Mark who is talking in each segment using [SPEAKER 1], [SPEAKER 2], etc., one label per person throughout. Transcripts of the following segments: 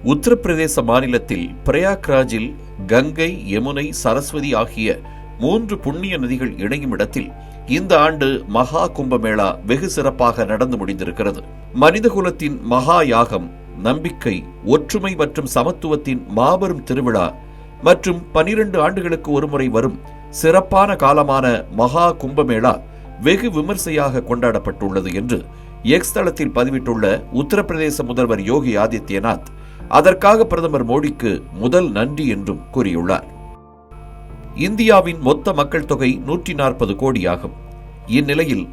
[SPEAKER 1] உத்தரப்பிரதேச மாநிலத்தில் பிரயாக்ராஜில் கங்கை, யமுனை, சரஸ்வதி ஆகிய 3 புண்ணிய நதிகள் இணையும் இடத்தில் இந்த ஆண்டு மகா கும்பமேளா வெகு சிறப்பாக நடந்து முடிந்திருக்கிறது. மனிதகுலத்தின் மகா யாகம், நம்பிக்கை, ஒற்றுமை மற்றும் சமத்துவத்தின் மாபெரும் திருவிழா மற்றும் 12 ஆண்டுகளுக்கு ஒருமுறை வரும் சிறப்பான காலமான மகா கும்பமேளா வெகு விமர்சையாக கொண்டாடப்பட்டுள்ளது என்று எக்ஸ் தளத்தில் பதிவிட்டுள்ள உத்தரப்பிரதேச முதல்வர் யோகி ஆதித்யநாத் அதற்காக பிரதமர் மோடிக்கு முதல் நன்றி என்றும் கூறியுள்ளார். இந்தியாவின் மொத்த மக்கள் தொகை 140 கோடியாகும். இந்நிலையில்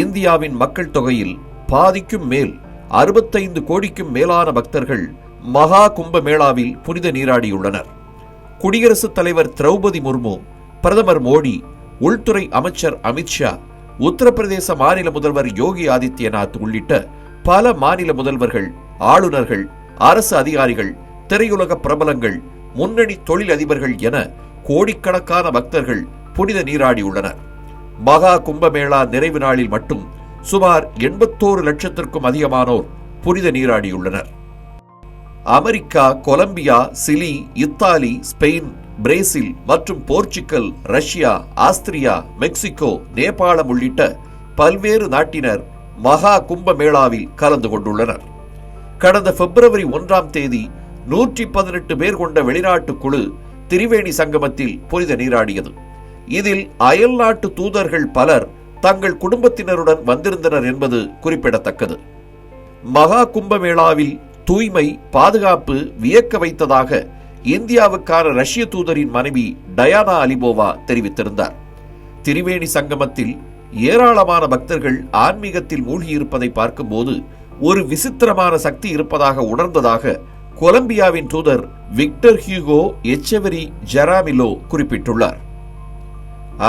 [SPEAKER 1] இந்தியாவின் மக்கள் தொகையில் பாதிக்கும் மேல் 65 கோடிக்கும் மேலான பக்தர்கள் மகா கும்பமேளாவில் புனித நீராடியுள்ளனர். குடியரசுத் தலைவர் திரௌபதி முர்மு, பிரதமர் மோடி, உள்துறை அமைச்சர் அமித்ஷா, உத்தரப்பிரதேச மாநில முதல்வர் யோகி ஆதித்யநாத் உள்ளிட்ட பல மாநில முதல்வர்கள், ஆளுநர்கள், அரசு அதிகாரிகள், திரையுலக பிரபலங்கள், முன்னணி தொழில் அதிபர்கள் என கோடிக்கணக்கான பக்தர்கள் புனித நீராடியுள்ளனர். மகா கும்பமேளா நிறைவு நாளில் மட்டும் சுமார் 81 லட்சத்திற்கும் அதிகமானோர் புனித நீராடியுள்ளனர். America, Colombia, Chile, Italy, Spain, Brazil மற்றும் போர்ச்சுகல், ரஷ்யா, ஆஸ்திரியா, மெக்சிகோ, நேபாளம் உள்ளிட்ட பல்வேறு நாட்டினர் மகா கும்பமேளாவில் கலந்து கொண்டுள்ளனர். கடந்த பிப்ரவரி 1ஆம் தேதி 118 பேர் கொண்ட வெளிநாட்டு குழு திரிவேணி சங்கமத்தில் புனித நீராடியது. இதில் அயல்நாட்டு தூதர்கள் பலர் தங்கள் குடும்பத்தினருடன் வந்திருந்தனர் என்பது குறிப்பிடத்தக்கது. மகா கும்பமேளாவில் தூய்மை, பாதுகாப்பு வியக்க வைத்ததாக இந்தியாவுக்கான ரஷ்ய தூதரின் மனைவி டயானா அலிபோவா தெரிவித்திருந்தார். திரிவேணி சங்கமத்தில் ஏராளமான பக்தர்கள் ஆன்மீகத்தில் மூழ்கியிருப்பதை பார்க்கும்போது ஒரு விசித்திரமான சக்தி இருப்பதாக உணர்ந்ததாக கொலம்பியாவின் தூதர் விக்டர் ஹியூகோ எச்செவரி ஜெராமிலோ குறிப்பிட்டுள்ளார்.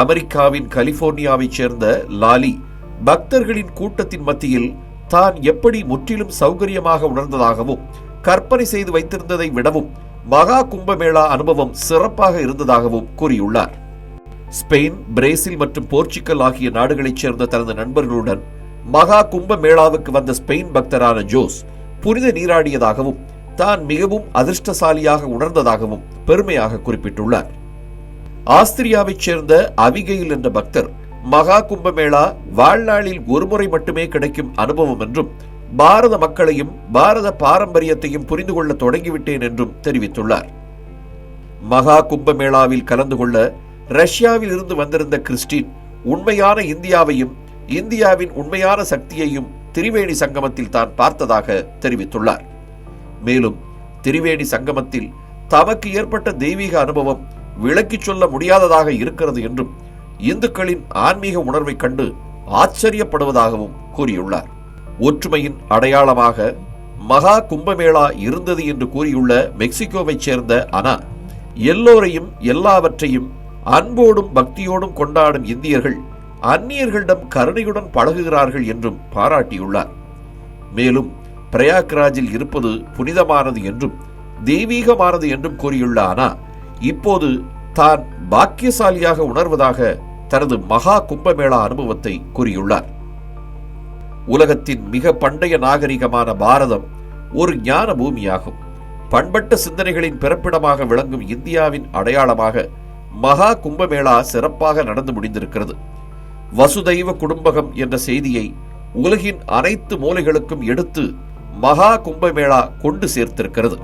[SPEAKER 1] அமெரிக்காவின் கலிபோர்னியாவைச் சேர்ந்த லாலி பக்தர்களின் கூட்டத்தின் மத்தியில் தான் எப்படி முற்றிலும் சௌகரியமாக உணர்ந்ததாகவும் கற்பனை செய்து வைத்திருந்ததை விடவும் மகா கும்பமேளா அனுபவம் சிறப்பாக இருந்ததாகவும் கூறியுள்ளார். ஸ்பெயின், பிரேசில் மற்றும் போர்ச்சுகல் ஆகிய நாடுகளைச் சேர்ந்த தனது நண்பர்களுடன் மகா கும்பமேளாவுக்கு வந்த ஸ்பெயின் பக்தரான ஜோஸ் புனித நீராடியதாகவும் தான் மிகவும் அதிர்ஷ்டசாலியாக உணர்ந்ததாகவும் பெருமையாக குறிப்பிட்டுள்ளார். ஆஸ்திரியாவைச் சேர்ந்த அவிகெயில் என்ற பக்தர் மகா கும்பமேளா வாழ்நாளில் ஒருமுறை மட்டுமே கிடைக்கும் அனுபவம் என்றும் பாரத மக்களையும் பாரத பாரம்பரியத்தையும் புரிந்து கொள்ள தொடங்கிவிட்டேன் என்றும் தெரிவித்துள்ளார். மகா கும்பமேளாவில் கலந்து கொள்ள ரஷ்யாவில் இருந்து வந்திருந்த கிறிஸ்டின் உண்மையான இந்தியாவையும் இந்தியாவின் உண்மையான சக்தியையும் திரிவேணி சங்கமத்தில் தான் பார்த்ததாக தெரிவித்துள்ளார். மேலும் திரிவேணி சங்கமத்தில் தமக்கு ஏற்பட்ட தெய்வீக அனுபவம் விளக்கிச் சொல்ல முடியாததாக இருக்கிறது என்றும் இந்துக்களின் ஆன்மீக உணர்வை கண்டு ஆச்சரியப்படுவதாகவும் கூறியுள்ளார். ஒற்றுமையின் அடையாளமாக மகா கும்பமேளா இருந்தது என்று கூறியுள்ள மெக்சிகோவைச் சேர்ந்த அனா, எல்லோரையும் எல்லாவற்றையும் அன்போடும் பக்தியோடும் கொண்டாடும் இந்தியர்கள் அந்நியர்களிடம் கருணையுடன் பழகுகிறார்கள் என்றும் பாராட்டியுள்ளார். மேலும் பிரயாக்ராஜில் இருப்பது புனிதமானது என்றும் தெய்வீகமானது என்றும் கூறியுள்ள அனா, இப்போது தான் பாக்கியசாலியாக உணர்வதாக தனது மகா கும்பமேளா அனுபவத்தை கூறியுள்ளார். உலகத்தின் மிக பண்டைய நாகரிகமான பாரதம் ஒரு ஞான பூமியாகும். பண்பட்ட சிந்தனைகளின் பிறப்பிடமாக விளங்கும் இந்தியாவின் அடையாளமாக மகா கும்பமேளா சிறப்பாக நடந்து முடிந்திருக்கிறது. வசுதைவ குடும்பகம் என்ற செய்தியை உலகின் அனைத்து மூலைகளுக்கும் எடுத்து மகா கும்பமேளா கொண்டு சேர்த்திருக்கிறது.